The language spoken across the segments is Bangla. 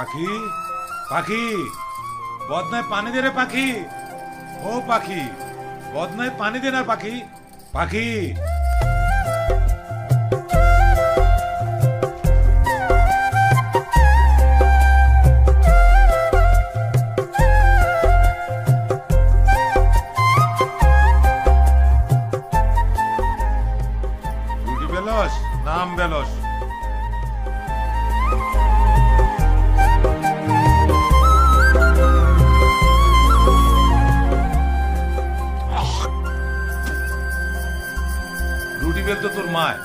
পাখি পাখি বদনায় পানি দে রে পাখি। ও পাখি বদনায় পানি দে না পাখি। পাখি রুটি বেলস নাম বেলস। রুটি বেল তো তোর মায়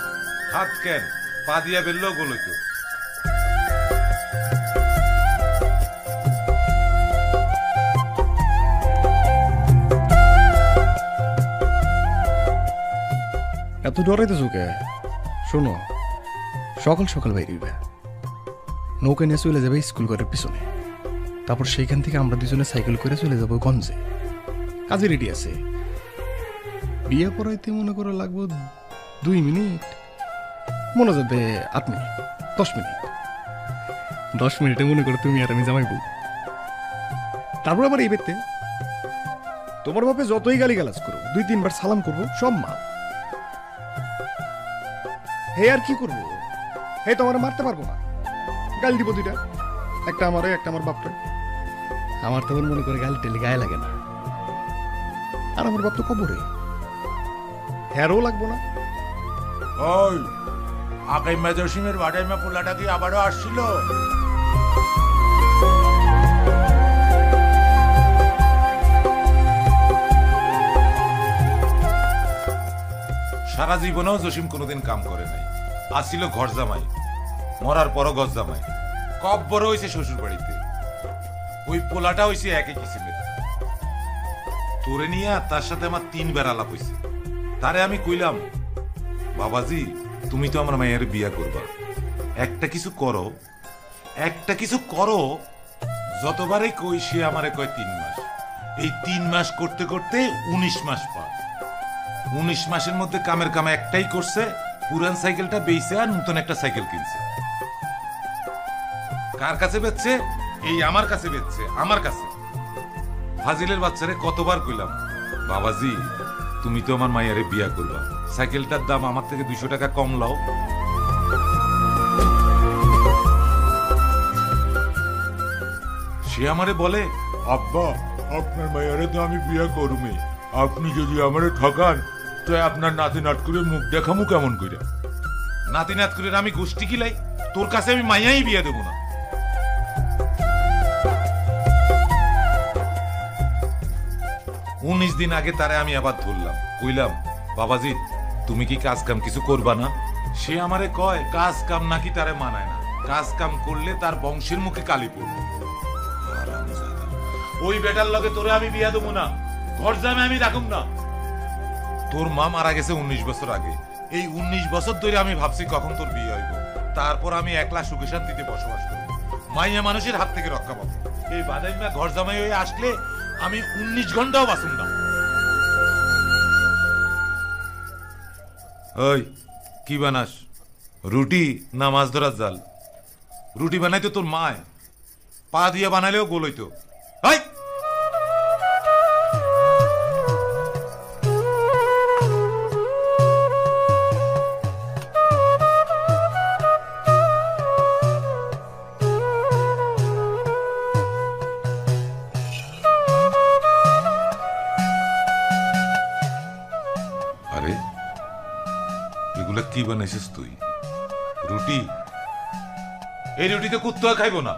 হাত কেন পা দিয়া বেললেও গোলইতো। এত ডরাইতেছো কে? শোনো, সকাল সকাল বাইরে নৌকা নিয়ে চলে যাবে স্কুল ঘরের পিছনে। তারপর সেইখান থেকে আমরা দুজনে সাইকেল করে চলে যাবো গঞ্জে। কাজে রেডি আছে। বিয়ে পড়াইতে মনে করে লাগবো 2 মিনিট, মনে যাবে 8 মিনিট, 10 মিনিট। 10 মিনিটে মনে করো তুমি আর আমি জামাইবো। তারপর আবার এই বেতে তোমার বাপে যতই গালি গালাজ করো, 2-3 বার সালাম করবো, সব মা। হে আর কি করবো? হে তোমার মারতে পারবো না, গালি দিব 2টা, একটা আমারে একটা আমার বাপরে। আমার তখন মনে করে গালি টেলে গায়ে লাগে না। আর আমার বাপ তো কবরে, হেরও লাগবো না। ওই আকাই মেজসিমের বাড়াইমা পোলাটা কি আবারও আসছিল? সারা জীবনেও জসিম কোনোদিন কাম করে নাই। আসছিল ঘর জামাই, মরার পরও গজ জামাই। কব বড় হয়েছে শ্বশুর বাড়িতে, ওই পোলাটা হয়েছে একই কিসিমের। তোরে নিয়ে তার সাথে আমার 3 বার আলাপ হয়েছে। তারে আমি কইলাম, বাবাজি তুমি তো আমার মায়ের বিয়া করবা, একটা কিছু করো, একটা কিছু করো। যতবারই কই সে আমারে কয় 3 মাস। এই 3 মাস করতে করতে 19 মাস পার। 19 মাসের মধ্যে কামের কামে একটাই করছে, পুরান সাইকেলটা বেচে আর নতুন একটা সাইকেল কিনছে। কার কাছে বেচছে? এই আমার কাছে বেচছে, আমার কাছে। ফাজিলের বাচ্চারে কতবার কইলাম, বাবাজি তুমি তো আমার মায়ের বিয়া করবা, সাইকেলটার দাম আমার থেকে 200 টাকা কম লাও। সে আমারে বলে, আব্বা আপনার মায়েরে তো আমি বিয়া করুমি, আপনি যদি আমারে ঠকান তো আপনার নাতি নাট করে মুখ দেখামু কেমন করে? নাতি নাত করে আমি গোষ্ঠী কিলাই, তোর কাছে আমি মাইয়াই বিয়া দেবো না। উনিশ দিন আগে তারে আমি আবার ধরলাম, কইলাম বাবাজি তুমি কি কাজ কাম কিছু করবা না? সে আমারে কয় কাজ কাম নাকি তারে মানায় না, কাজ কাম করলে তার বংশের মুখে কালি পড়বে। ওই বেটার লগে তোরে আমি বিয়া দেবো না, ঘর জামে আমি রাখুম না। তোর মা মারা গেছে 19 বছর আগে। এই 19 বছর ধরে আমি ভাবছি কখন তোর বিয়ে হইব, তারপর আমি একলা সুখে শান্তিতে বসবাস করব, মাইয়া মানুষের হাত থেকে রক্ষা পাবো। এই বাদাইমা ঘর জামাই হয়ে আসলে আমি 19 ঘন্টাও বাঁচুম না। ওই কি বানাস, রুটি না মাছ ধরার জাল? রুটি বানাইতো তোর মায়, পা দিয়ে বানাইলেও গোল হইতো। আরে এগুলা কি বানাইছিস তুই? রুটি? এই রুটিতে কুত্তা খাইবো না।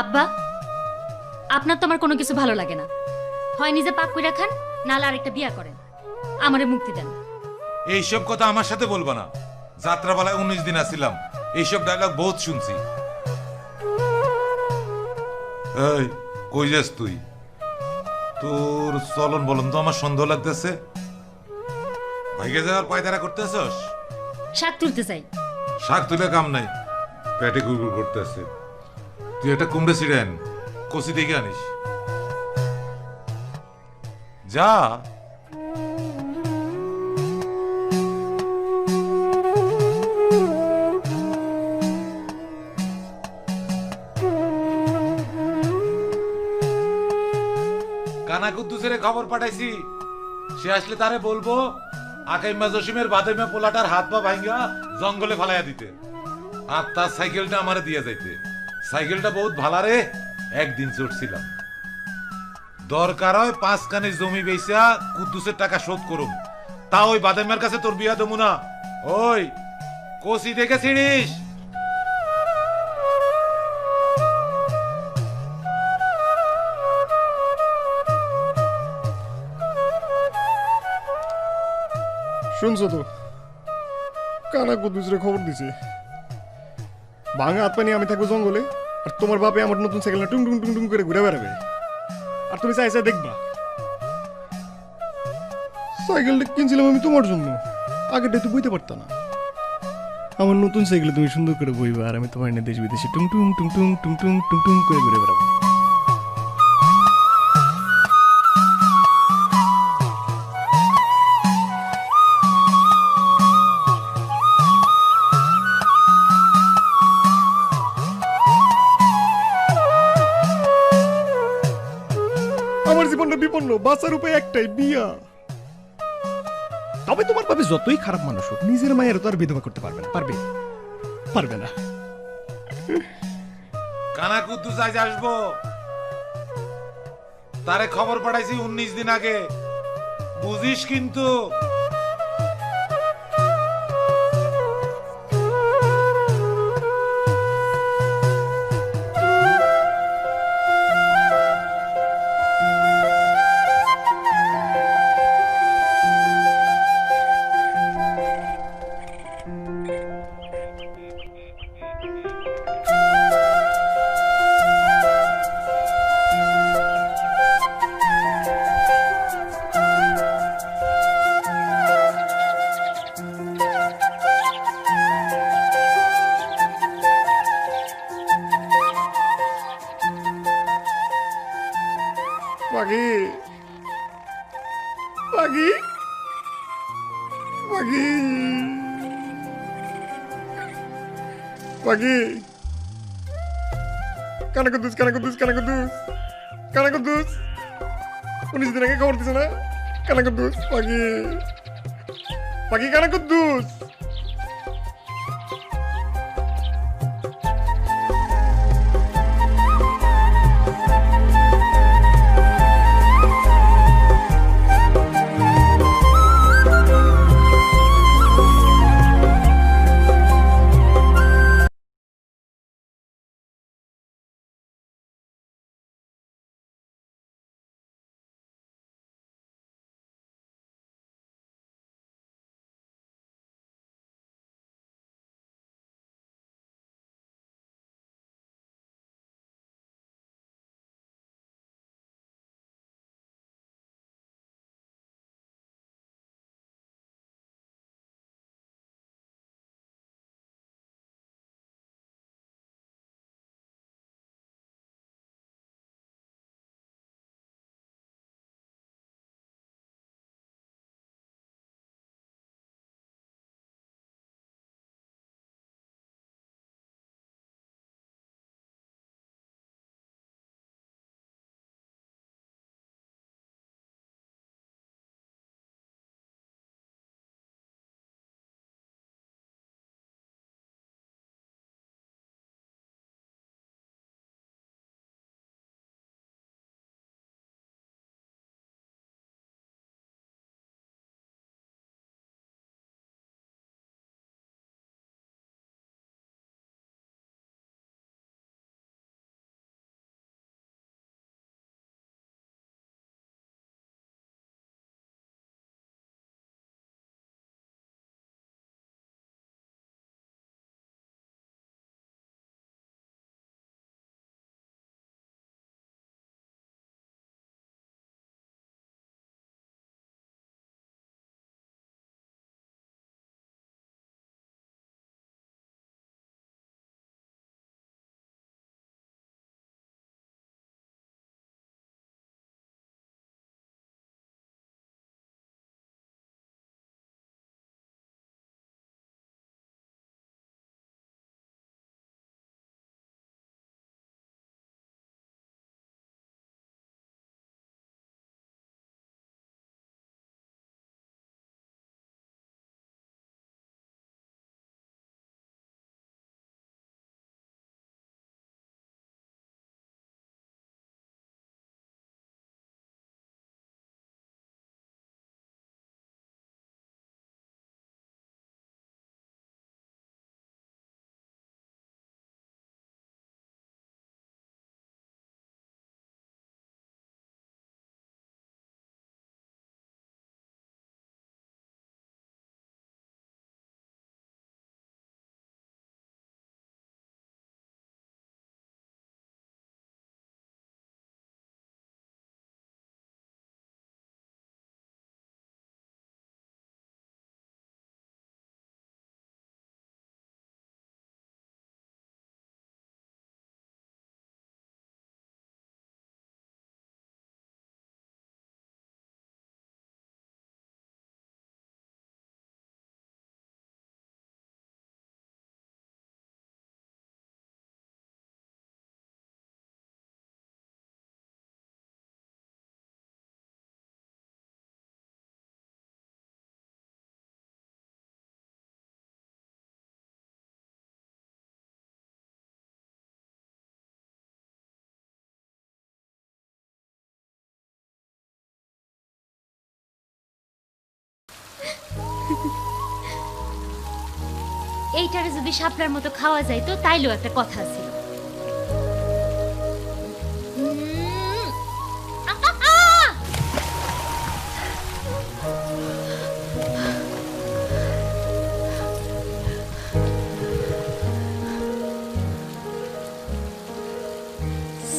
আব্বা আপনার তো আমার কোনো কিছু ভালো লাগে না, হয় নিজে পাক কইরা খান, নালে আরেকটা বিয়া করেন, আমারে মুক্তি দেন। এইসব কথা আমার সাথে বলবা না। যাত্রাপালায় 19 দিন আসিলাম, এইসব ডায়লগ বহুত শুনছি। এই কই যাস তুই? তোর চলন বলন তো আমার সন্দেহ লাগতেছে। ভাইকে যাওয়ার পায়তারা করতেছস? শাক তুলতে চাই। শাক তুলে কাম নাই, পেটে গুড়গুড় করতেছে। তুই একটা কুমড়ে ছিঁড়ে আন, কষি দেখে আনিস। যা। খবর পাঠাইছি, সে আসলে তারে বলবো আকাইমা জসিমের বাদেমা পোলাটার হাত পা ভাঙ্গা জঙ্গলে ফালাইয়া দিতে, আর তার সাইকেলটা আমারে দিয়ে যাইতে। সাইকেলটা বহুত ভালারে, একদিন চড়ছিলাম। দরকার হয় 5 কানি জমি বেচা কুদ্দুসের টাকা শোধ করুম, তা ওই বাদেমের কাছে তোর বিয়া দেবো না। ওই কষি দেখে ছিড়িস। শুনছো তো, কানা কুদ্দুসরে খবর দিছে ভাঙা হাত পানি আমি থাকবো জঙ্গলে, আর তোমার বাপে আমার নতুন সাইকেল টুং টুং টুং টুং করে ঘুরে বেড়াবে, আর তুমি চাইছে দেখবা। সাইকেলটা কিনছিলাম আমি তোমার জন্য, আগেরটা তো বইতে পারতা না। আমার নতুন সাইকেলে তুমি সুন্দর করে বইবা, আর আমি তোমার এনে দেশ বিদেশে টুং টুং টুং টুং টুং টুং টুং টুং করে ঘুরে বেড়াবো। আমার জীবনটা বিপন্ন, বাঁচার উপায় একটাই, বিয়া। তবে তোমার ভাবে যতই খারাপ মানুষ হোক, নিজের মায়ের তো আর বিধবা করতে পারবে না, পারবে? পারবে না। কানা কুদ্দুস আজ আসবো, তারে খবর পাঠাইছি 19 দিন আগে, বুঝিস কিন্তু। পাখি, পাখি, পাখি, পাখি, কানা কুদ্দুস, কানা কুদ্দুস, কানা কুদ্দুস, কানা কুদ্দুস, 19 দিন আগে খবর দিছে না? কানা কুদ্দুস, পাখি, পাখি, কানা কুদ্দুস। এইটারে যদি শাপলার মতো খাওয়া যাইতো তাইলেও একটা কথা ছিল।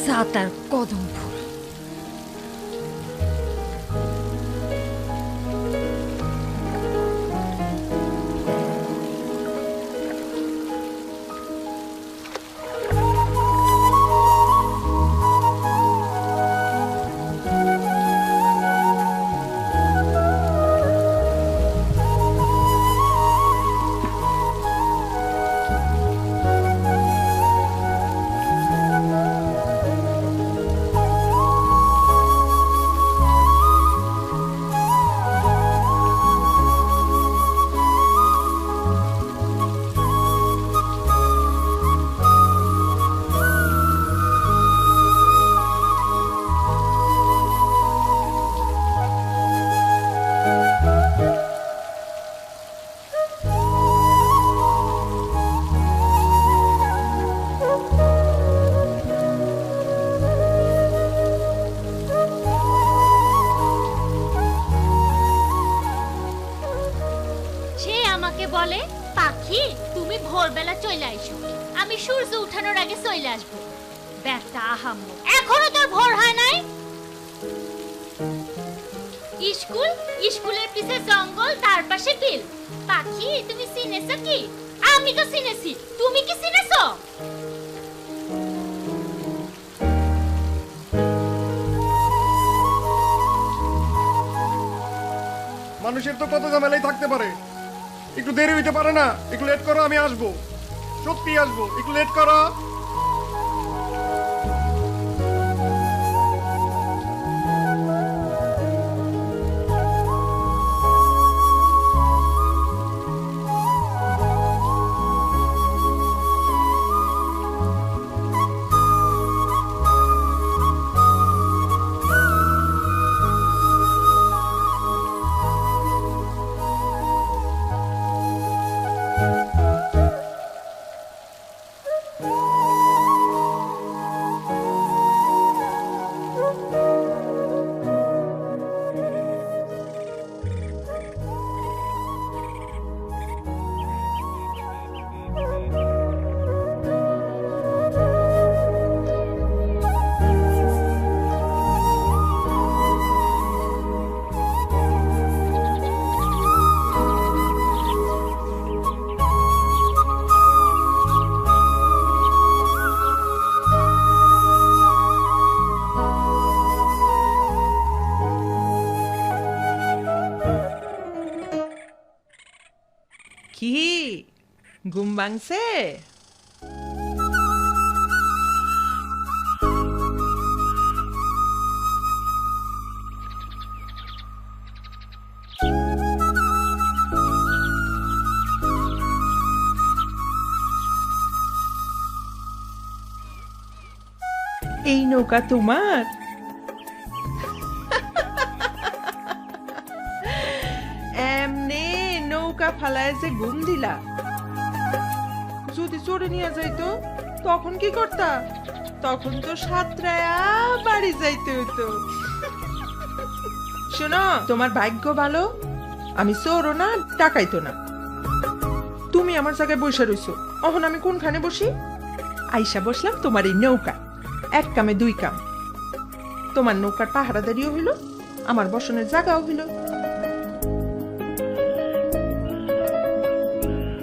সাতার কদম ফুল। বলে পাখি তুমি ভোরবেলা চলে আইসো, আমি সূর্য উঠানোর আগে চলে আসবো। ব্যাটা আহাম্মক, এখনো তোর ভোর হয় নাই? স্কুলের পিছে জঙ্গল, তার পাশে বিল। পাখি তুমি চিনেছো কি? আমি তো চিনেছি, তুমি কি চিনেছো? মানুষের তো কত ঝামেলাই থাকতে পারে, একটু দেরি হইতে পারে না? একটু লেট করো, আমি আসবো, সত্যি আসবো, একটু লেট করো। কি ঘুম ভাঙছে? এই নৌকা তোমার? এমনি নৌকা ফালায় যে ঘুম দিলা, যদি চড়ে নিয়ে যাইতো তখন কি করতা? তখন তো সাতরায়া বাড়ি যাইতে হতো। শোনো, তোমার ভাগ্য ভালো, আমি চোরও না, টাকাইতো না। তুমি আমার জায়গায় বসে রইছো, এখন আমি কোনখানে বসি? আইসা বসলাম তোমার এই নৌকা, এক কামে দুই কাম। তোমার নৌকার পাহারাদারিও হইল, আমার বসনের জায়গাও হইল।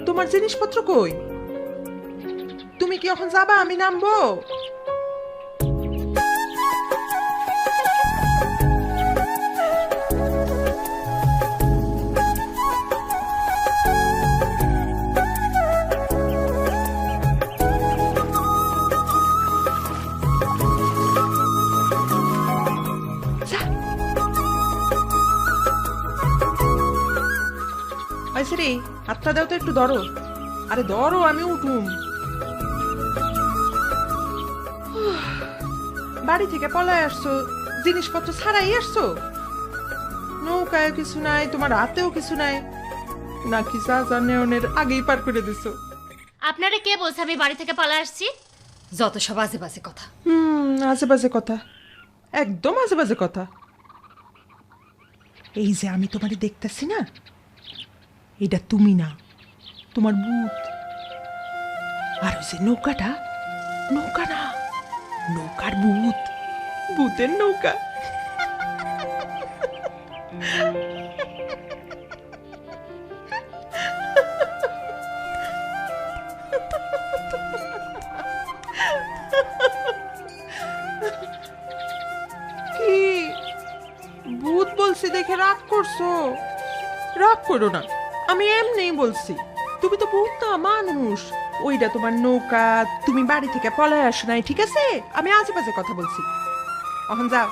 তোমার জিনিসপত্র কই? তুমি কি এখন যাবা? আমি নামবো? রে, হাতটা দাও তো, একটু ধরো। আরে ধরো, আমি উঠুম। বাড়ি থেকে পলায় আসছো, জিনিসপত্র ছাড়াই আসছো? নৌকা নৌকায় কিছু নাই, তোমার হাতেও কিছু নাই, নাকি চাচা নেওনের আগেই পার করে দিছো? আপনারে কে বলছে আমি বাড়ি থেকে পালা আসছি? যত সব আজে বাজে কথা। আজে বাজে কথা, একদম আজে বাজে কথা। এই যে আমি তোমারে দেখতেছি না, এটা তুমি না, তোমার ভূত। আর ওই যে নৌকাটা, নৌকা না, নৌকার ভূত, ভূতের নৌকা। কি ভূত বলছি দেখে রাগ করছো? রাগ করো না, আমি এমনিই বলছি। তুমি তো ভূত না, মানুষ। ওইটা তোমার নৌকা, তুমি বাড়ি থেকে পলায় আসো নাই, ঠিক আছে? আমি আশেপাশে কথা বলছি, এখন যাও।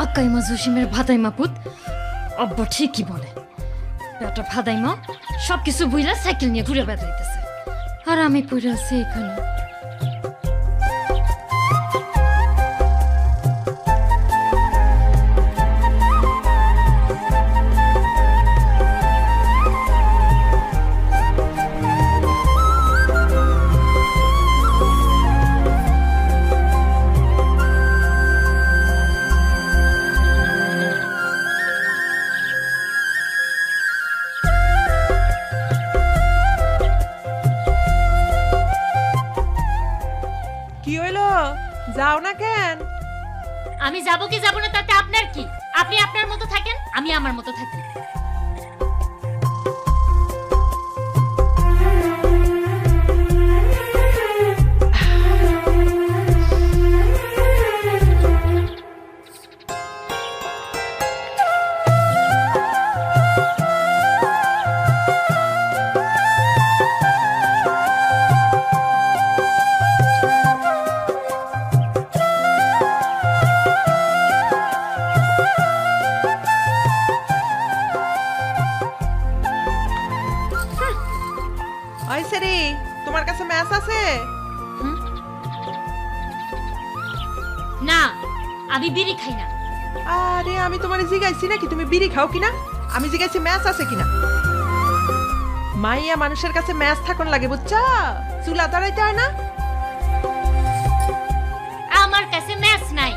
আকাইমা জসিমের ভাদাইমা পুত, আব্বা ঠিকই বলে। বেটা ভাদাইমা সবকিছু বুঝলা সাইকেল নিয়ে ঘুরে বেড়াইতেছে, আর আমি পড়ে আছি এখানে। কি হইলো, যাও না কেন? আমি যাবো কি যাবো না তাতে আপনার কি? আপনি আপনার মতো থাকেন, আমি আমার মতো থাকি। ওই সেরি, তোমার কাছে ম্যাচ আছে? না, আমি বিড়ি খাই না। আরে আমি তোমারে জিগাইছি নাকি তুমি বিড়ি খাও কিনা? আমি জিগাইছি ম্যাচ আছে কিনা। মাইয়া মানুষের কাছে ম্যাচ থাকুন লাগে, বুঝছা? চুলা দাঁড়াইতে হয় না। আমার কাছে ম্যাচ নাই।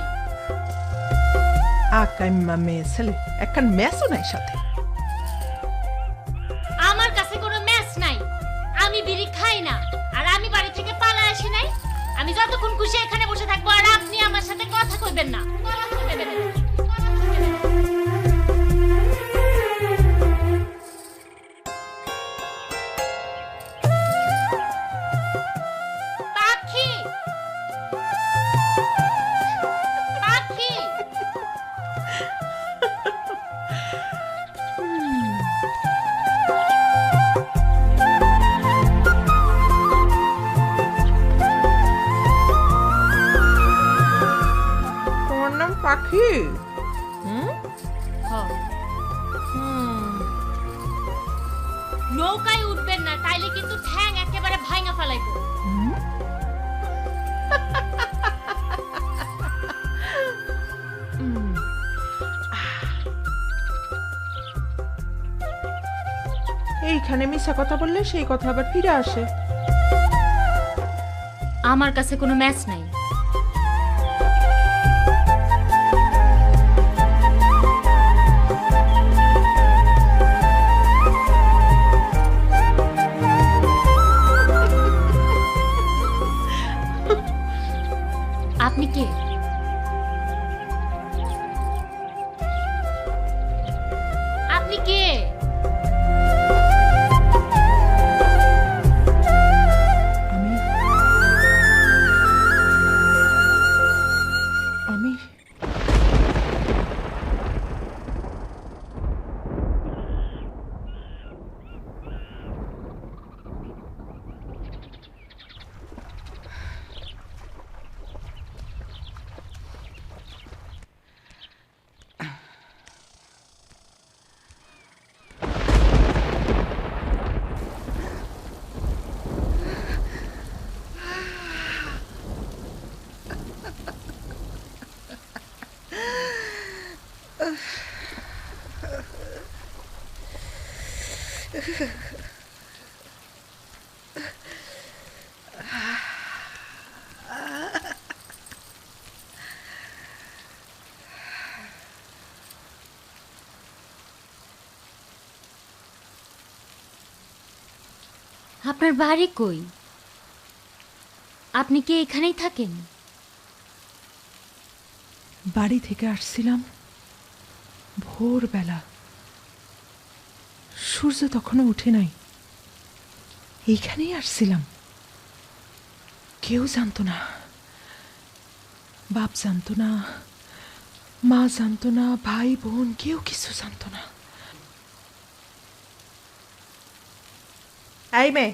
আকাইম্মা মেয়ে ছেলে, একখান ম্যাচও নাই সাথে। আমার কাছে কোনো ম্যাচ নাই। আমি বিড়ি খাই না, আর আমি বাড়ি থেকে পালায় আসি নাই। আমি যতক্ষণ খুশি এখানে বসে থাকবো, আর আপনি আমার সাথে কথা কইবেন না। কথা কইবেন না। পাখি, পাখি, তোমার নাম পাখি? নৌকায় উঠবেন না, তাইলে কিন্তু ঠ্যাং একেবারে ভাঙা ফেলাইবো। এইখানে মিশা কথা বললে সেই কথা আবার ফিরে আসে। আমার কাছে কোনো ম্যাচ নাই। আপনি কে? আপনি কে? আমি আমি আপনার বাড়ি কই? আপনি কি এখানেই থাকেন? বাড়ি থেকে আসছিলাম ভোরবেলা, সূর্য তখনও উঠে নাই। এইখানেই আসছিলাম। কেউ জানতো না, বাপ জানতো না, মা জানতো না, ভাই বোন কেউ কিছু জানতো না। এই মেয়ে,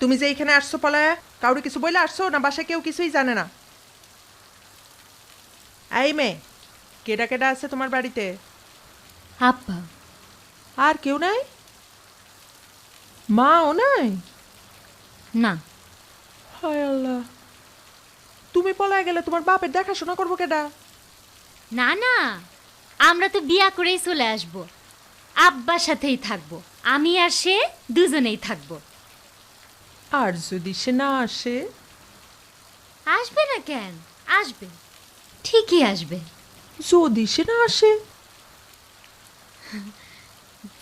তুমি যে এখানে আসছো পলায়া, কাউরে কিছু বলে আসছো না বাসায় কেউ কিছুই জানে না? এই মেয়ে, কেডা কেডা আছে তোমার বাড়িতে? আব্বা। আর কেউ নাই? মাও নাই? না। হায় আল্লাহ, তুমি পলায় গেলে তোমার বাপের দেখাশোনা করবো কেডা? না না, আমরা তো বিয়া করেই চলে আসব। আব্বার সাথেই থাকবো, আমি আর সে দুজনেই থাকবো। আর যদি সে না আসে? আসবে না কেন? আসবে, ঠিকই আসবে। যদি সে না আসে?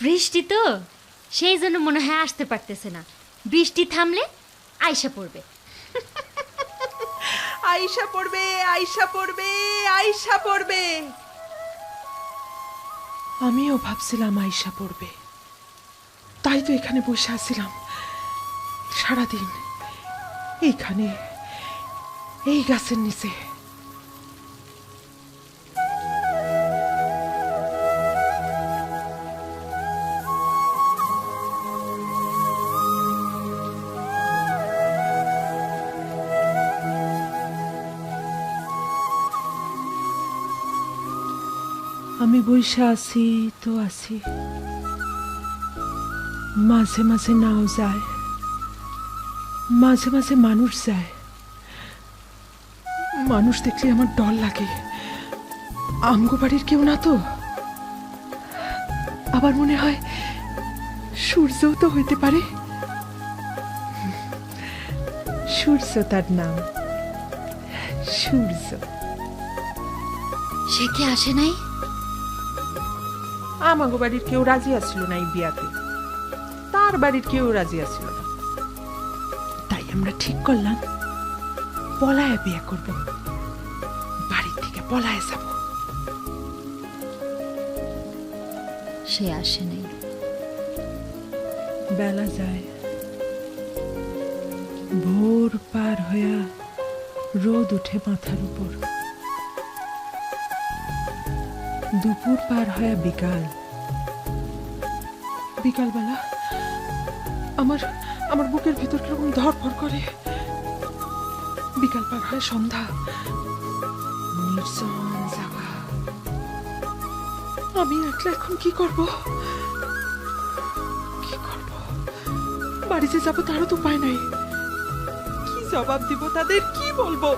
বৃষ্টি তো, সেই জন্য মনে হয় আসতে পারতেছে না। বৃষ্টি থামলে আইসা পড়বে। আইসা পড়বে, আইসা পড়বে, আইসা পড়বে। আমিও ভাবছিলাম আইসা পড়বে, তাই তো এখানে বসে আছিলাম সারাদিন, এইখানে এই গাছের নিচে। আমি বইসা আছি তো আছি, মাঝে মাঝে নাও যায়, মাঝে মাঝে মানুষ যায়। মানুষ দেখলে আমার ডর লাগে। আমগো বাড়ির কেউ না তো। আবার মনে হয় সূর্যও তো হইতে পারে। সূর্য তার নাম, সূর্য। সে কি আসে নাই? আমাগো বাড়ির কেউ রাজি আসছিল না এই বিয়াতে, তার বাড়ির কেউ রাজি আসছিল না। তাই আমরা ঠিক করলাম পলায়া বিয়ে করব, বাড়ির থেকে পলায়া যাব। সে আসে নাই। বেলা যায়, ভোর পার হইয়া রোদ উঠে মাথার উপর, দুপুর পার হইয়া বিকাল। বিকালবেলা আমার আমার বুকের ভিতর কিরকম ধরফর করে। বিকাল পার হয় সন্ধ্যা, নির্জন জায়গা। আমি একলা এখন কি করব? কি করব? বাড়িতে যাবো তারও তো উপায় নাই। কি জবাব দিব তাদের, কি বলবো?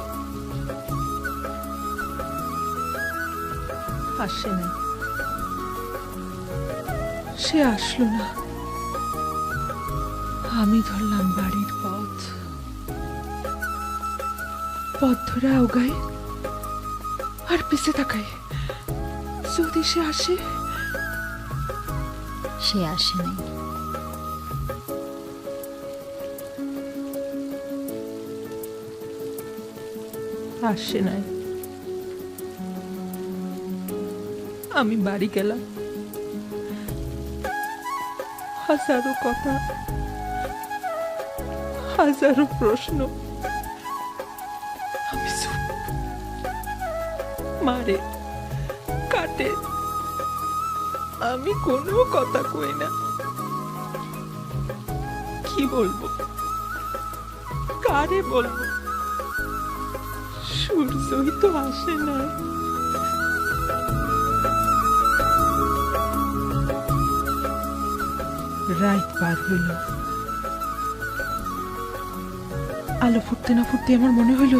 আসে না, সে আসলো না। আমি ধরলাম বাড়ির পথ, পথ ধরে আওগাই আর পিছে তাকাই, যদি সে আসে। সে আসে নাই। আসে নাই। আমি বাড়ি গেলাম, হাজারো কথা, হাজারো প্রশ্ন। আমি চুপ, মারে কাটে, আমি কোনো কথা কই না। কি বলবো, কারে বলবো? সূর্যই তো আসে না। রাত পার হইল, আলো ফুটতে না ফুটতে আমার মনে হইল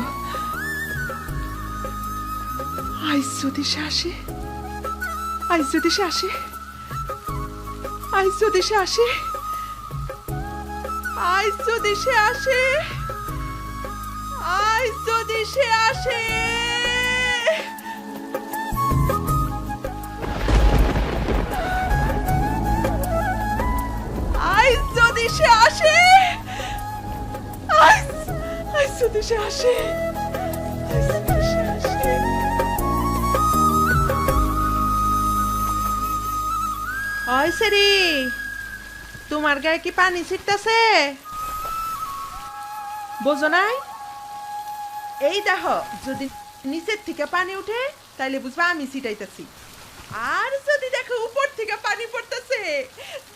আজ যদি সে আসে, আজ যদি সে আসে, আইস যদি সে আসে, আইস যদি সে আসে, আইস যদি সে আসে। আইস যদি সে আসে, আইস, আইস যদি সে আসে, আইস যদি সে আসে। ওই সেরি, তোমার গায়ে কি পানি ছিটতাছে? বোঝো নাই? এই দেখো, যদি নিচের থেকে পানি উঠে তাইলে বুঝবা আমি ছিটাইতেছি, আর যদি দেখো উপর থেকে পানি পড়তেছে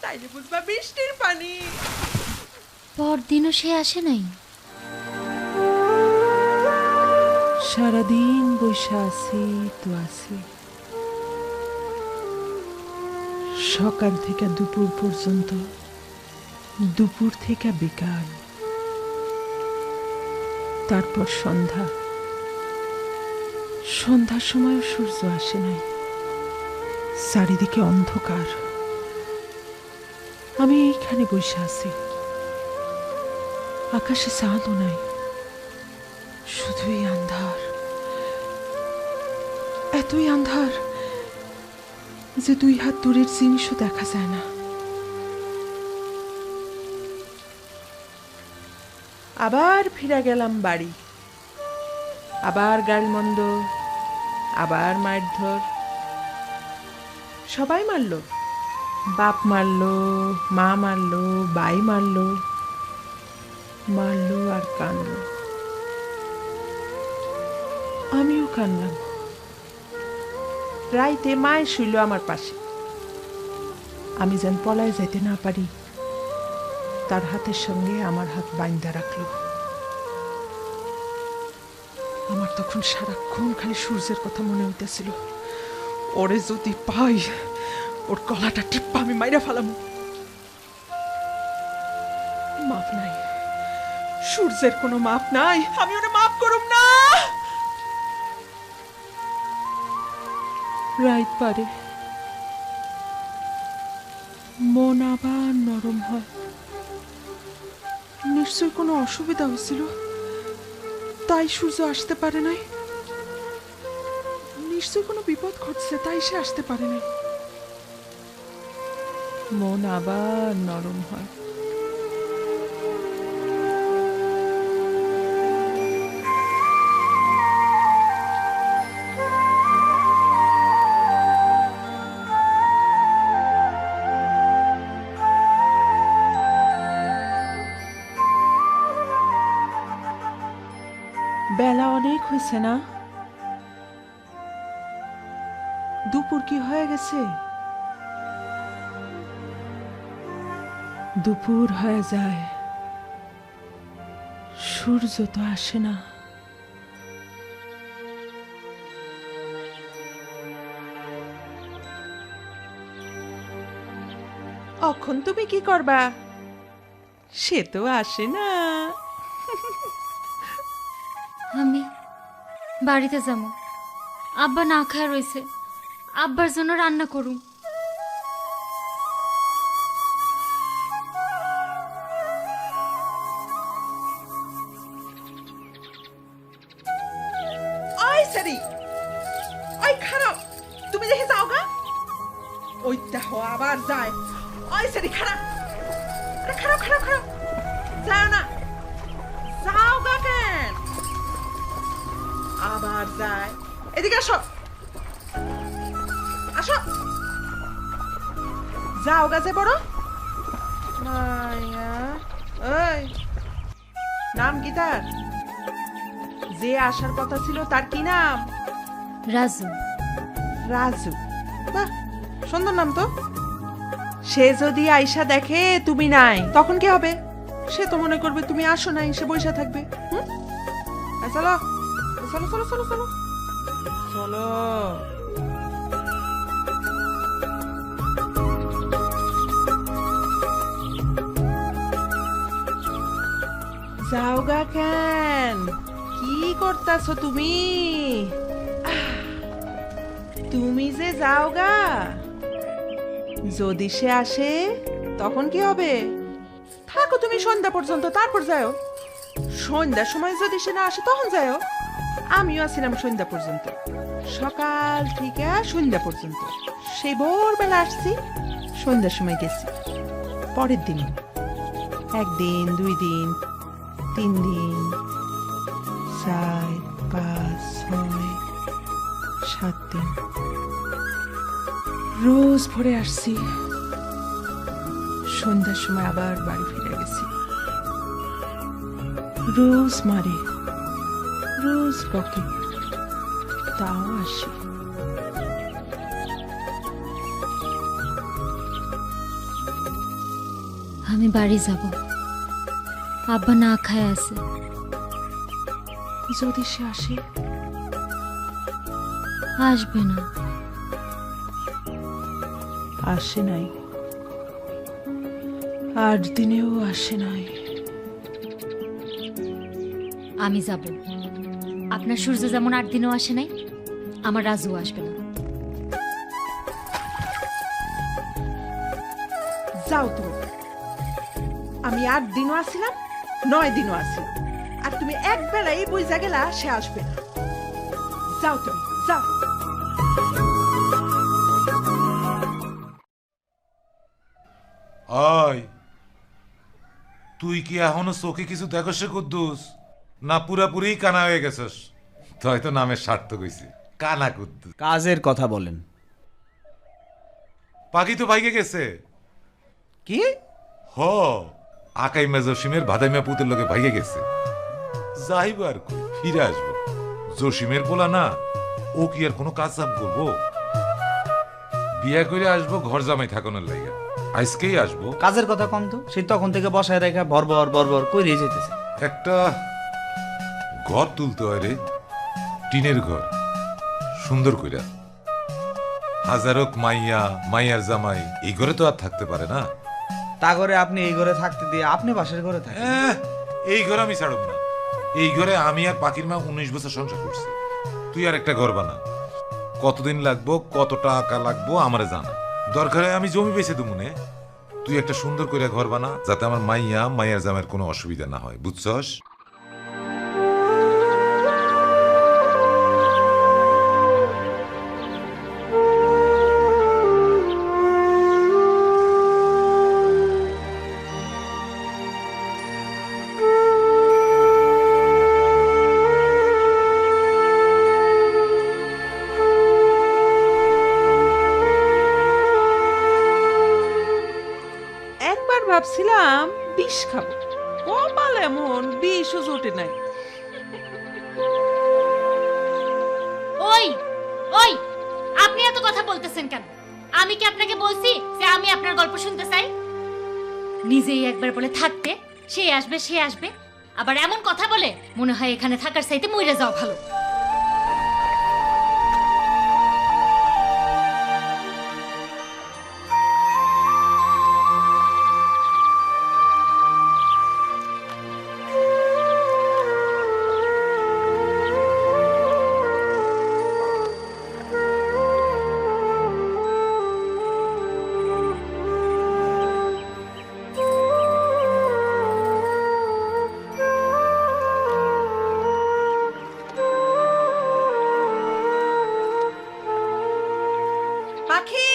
তাইলে বুঝবা বৃষ্টির পানি। পরদিনও সে আসে নাই। সারাদিন বৈশা আছি তো আছি, সকাল থেকে দুপুর পর্যন্ত, দুপুর থেকে বিকাল, তারপর সন্ধ্যা। সন্ধ্যার সময় সূর্য আসে নাই, চারিদিকে অন্ধকার। আমি এইখানে বসে আছি, আকাশে চাঁদও নাই, শুধুই আন্ধার, এতই আন্ধার যে 2 হাত দূরের জিনিসও দেখা যায় না। আবার ফিরে গেলাম বাড়ি, আবার গালমন্দ, আবার মারধর। সবাই মারলো, বাপ মারলো, মা মারলো, ভাই মারলো, মারলো আর কানলো। আমিও কানলাম। রাইতে মায় শুইল আমার পাশে, আমি যেন পলায় যাইতে না পারি তার হাতের সঙ্গে আমার হাত বাইন্ধা রাখলো। আমার তখন সারাক্ষণ খালি সূর্যের কথা মনে হইতেছিল। ওরে যদি পাই, ওর গলাটা টিপ্পা আমি মাইরা ফেলাম। মাপ নাই, সূর্যের কোনো মাপ নাই, আমি ওরে মাপ করুম না। রাইত পারে মন আবার নরম হয়। নিশ্চয় কোনো অসুবিধা হয়েছিল, তাই সূর্য আসতে পারে নাই। নিশ্চয় কোনো বিপদ ঘটছে, তাই সে আসতে পারে নাই। মন আবার নরম হয়। বেলা অনেক হয়েছে না? দুপুর কি হয়ে গেছে? দুপুর হয়ে যায়, সূর্য তো আসে না। এখন তুমি কি করবা? সে তো আসে না। আমি বাড়িতে যাবো, আব্বা না খায় রয়েছে, আব্বার জন্য রান্না করুম। ওই সারি, ওই খারাপ, তুমি দেখে যাও গা। ওই দেখো আবার যায়। ওই সারি খারাপ, খারাপ খারাপ খারাপ, যাও না, যাও গা কেন? আবার যায়। এদিকে আসো, আসো, যাও গাছে বড় মায়া। ওই নাম কি তার? যে আসার কথা ছিল তার কি নাম? রাজু। রাজু, বাহ সুন্দর নাম তো। সে যদি আয়শা দেখে তুমি নাই, তখন কি হবে? সে তো মনে করবে তুমি আসো নাই, সে বসে থাকবে। চলো চলো চলো চলো চলো চলো। যাওগা কেন? কি করতাছো তুমি? তুমি যে যাওগা, যদি সে আসে তখন কি হবে? থাকো তুমি সন্ধ্যা পর্যন্ত, তারপর যাও। সন্ধ্যার সময় যদি সে না আসে তখন যাও। আমিও আছিলাম সন্ধ্যা পর্যন্ত, সকাল থেকে সন্ধ্যা পর্যন্ত। সেই ভোরবেলা আসছি, সন্ধ্যার সময় গেছি। পরের দিন, একদিন, 2 দিন, 3 দিন, 4, 5, 6, 7 দিন রোজ ভরে আসছি। সন্ধ্যার সময় আবার বাড়ি ফিরে গেছি। রোজ মারে, রোজ বকে, তাও আসি। আমি বাড়ি যাব, আব্বা না খায় আছে। যদি সে আসে? আসবে না। আসে নাই, 8 দিনেও আসে নাই। আমি যাব। আপনার সূর্য যেমন 8 দিনও আসে নাই, আমার রাজু আসবে না। যাও তুমি। আমি 8 দিনও আসিলাম, 9 দিনও আসিলাম, আর তুমি একবেলাই বুঝা গেলা সে আসবে না। যাও তুমি, যাও। আয়, তুই কি এখনো চোখে কিছু দেখস কুদ্দুস, না পুরাপুরি কানা হয়ে গেছস? তাই তো নামের সার্থক হইছে, কানা কুদ্দুস। কাজের কথা বলেন। পাখি তো ভাইগে গেছে। কি? হ, আকাই মে জসিমের ভাদাইমা পুতের লোকে ভাইগে গেছে। যাইব আর কই, ফিরে আসবো। জসিমের পোলা না, ও কি আর কোনো কাজ কাম করবো? বিয়া করে আসবো ঘর জামাই থাকানোর লাগে। আজকেই আসবো। কাজের কথা কম তো, সে তখন থেকে বসায় রেখা বরবর বরবর কইরে যেতেছে। একটা ঘর তুলতে হয় রে, টিনের ঘর, সুন্দর কইরা। হাজারক মাইয়া, মাইয়ার জামাই এই ঘরে তো আর থাকতে পারে না। তা করে আপনি এই ঘরে থাকতে দিয়ে আপনি বাসের ঘরে থাকেন? এই ঘরে আমি ছাড়ব না। এই ঘরে আমি আর পাখির মা 19 বছর সংসার করছি। তুই আর একটা ঘর বানা। কতদিন লাগবো, কত টাকা লাগবো আমারে জানা। দরকারে আমি জমি বেচে দেবো নে। তুই একটা সুন্দর করে ঘর বানা, যাতে আমার মাইয়া, মাইয়ার জামাইয়ের কোনো অসুবিধা না হয়, বুঝছস? একবার ভাবছিলাম বিষ খাবো, কপাল এমন বিষও জোটে নাই। ওই ওই, আপনি এত কথা বলতেছেন কেন? আমি কি আপনাকে বলছি যে আমি আপনার গল্প শুনতে চাই? নিজেই একবার বলে থাকতে, সে আসবে সে আসবে, আবার এমন কথা বলে মনে হয় এখানে থাকার চাইতে মইরা যাওয়া ভালো। পাখি,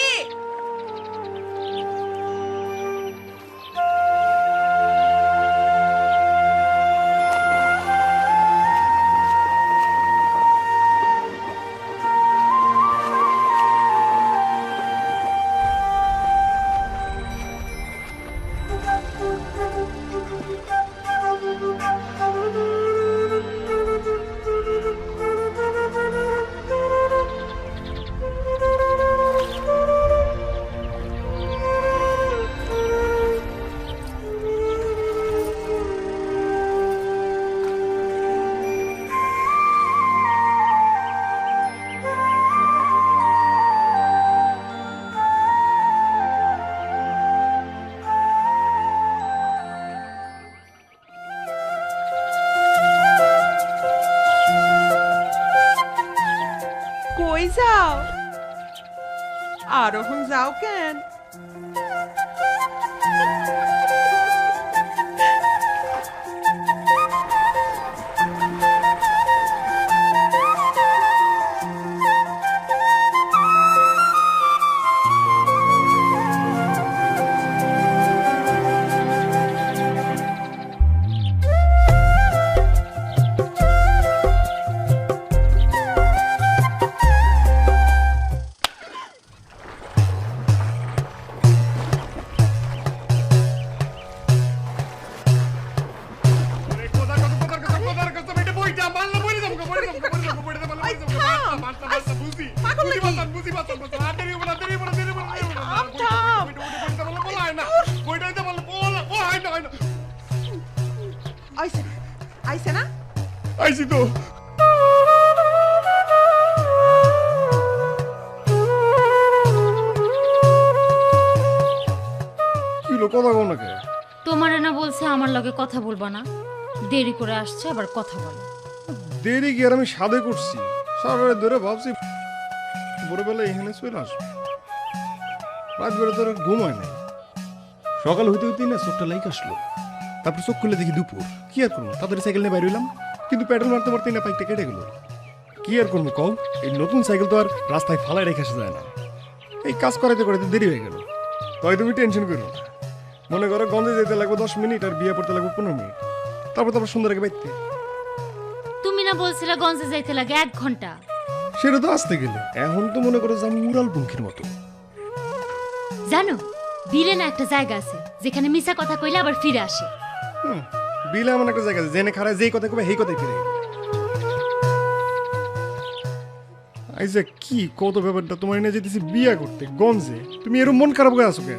কই যাও? আর এখন যাও কেন? আইছে আইছে না আইছি তো কিলো কথা কও না কে? তোমারে না বলছে আমার লগে কথা বলবা না, দেরি করে আসছে আবার কথা বলো। দেরি কি আর আমি সাদে করছি, সারা রাত ধরে ভাবছি ভোরবেলা এখানে চলে আসবো, রাত বেড়ে তোর ঘুম হয় নাই, সকাল হইতে হইতেই না চোখটা লাইক আসলো, তারপর চোখ খুলে দেখি দুপুর, কি আর করবো তাড়াতাড়ি সাইকেল নিয়ে বাইরে হইলাম, কিন্তু পেট্রোল মারতে মারতেই না বাইকটা কেটে গেল। কি আর করবো কও, এই নতুন সাইকেল তো আর রাস্তায় ফালাই রেখে আসা যায় না, এই কাজ করাইতে করাইতে দেরি হয়ে গেল। তাই তুমি টেনশন করো না, মনে করো গঞ্জে যেতে লাগবে 10 মিনিট আর বিয়ে পড়তে লাগবে 15 মিনিট, তারপর সুন্দর আগে বাইতে। তুমি না বলছিলে গঞ্জে যাইতে লাগে 1 ঘন্টা? সেটা তো আসতে গেলে, এখন তো মনে করো যে আমি উড়াল পঙ্খির মতো। জানো বিলে না একটা জায়গা আছে যেখানে মিছা কথা কইলে আবার ফিরে আসে। বিলে এমন একটা জায়গা আছে জেনে খারায় যেই কথা কবে সেই কথাই ফিরে গেল। আইজা কি কত ব্যাপারটা, তোমার এনে যেতেছি বিয়া করতে গঞ্জে, তুমি এরকম মন খারাপ করে আসো কে?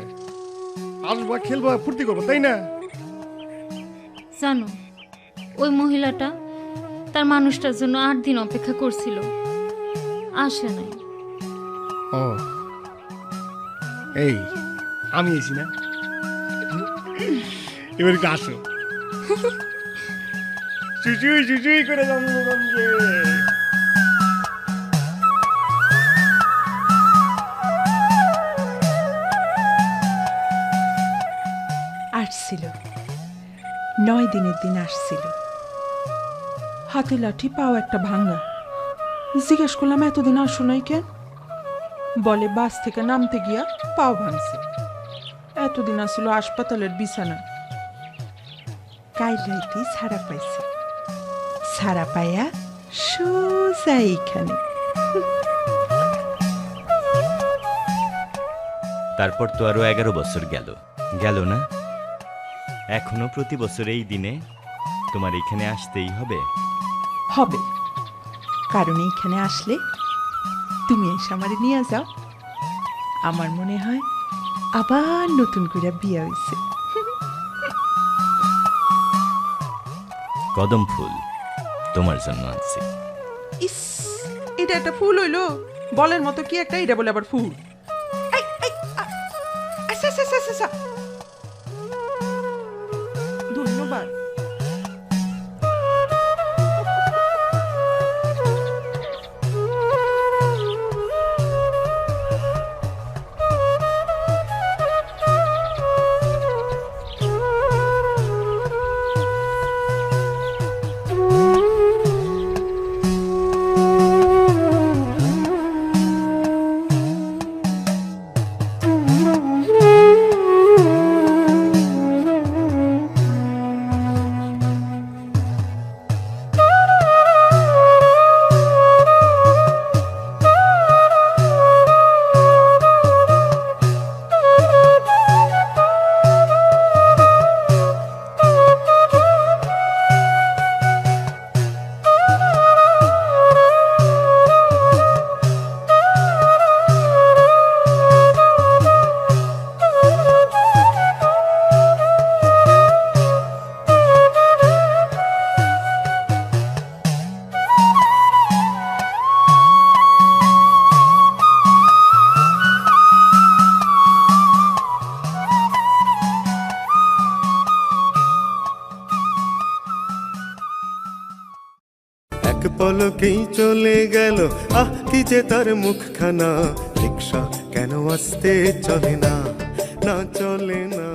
আসবা খেলবা ফুর্তি করবো তাই না? জানো ওই মহিলাটা তার মানুষটার জন্য 8 দিন অপেক্ষা করছিল, আসে নাই। ও এই আমি এসি না, এবার একটু আসো, চুচুই চুচুই করে জন্মগঞ্জে। আসছিল 9 দিনের দিন আসছিল, হাতে লাঠি পাও একটা ভাঙা। জিজ্ঞেস করলাম এতদিন আসো নাই কেন? বলে বাস থেকে নামতে গিয়া পাও ভাঙছে, এতদিন আসছিল হাসপাতালের বিছানা। কাল রাইতে ছাড়া পাইছে, ছাড়া পাইয়া সোজা এইখানে। তারপর তো আরো 11 বছর গেল গেল না? এখনো প্রতি বছর এই দিনে তোমার এখানে আসতেই হবে? হবে, কারণ এইখানে আসলে তুমি এসে আমারে নিয়ে যাও, আমার মনে হয় আবার নতুন করে বিয়ে হয়েছে। কদম ফুল তোমার জন্য আনছি। ইস, এটা একটা ফুল হইলো? বলের মতো কি একটা, এটা বলে আবার ফুল? এই, এই, আচ্ছা আচ্ছা আচ্ছা আচ্ছা, ধন্যবাদ। এক পলকেই চলে গেল, আহ কি যে তার মুখখানা। রিক্সা কেন আসতে চলে না, না চলে না।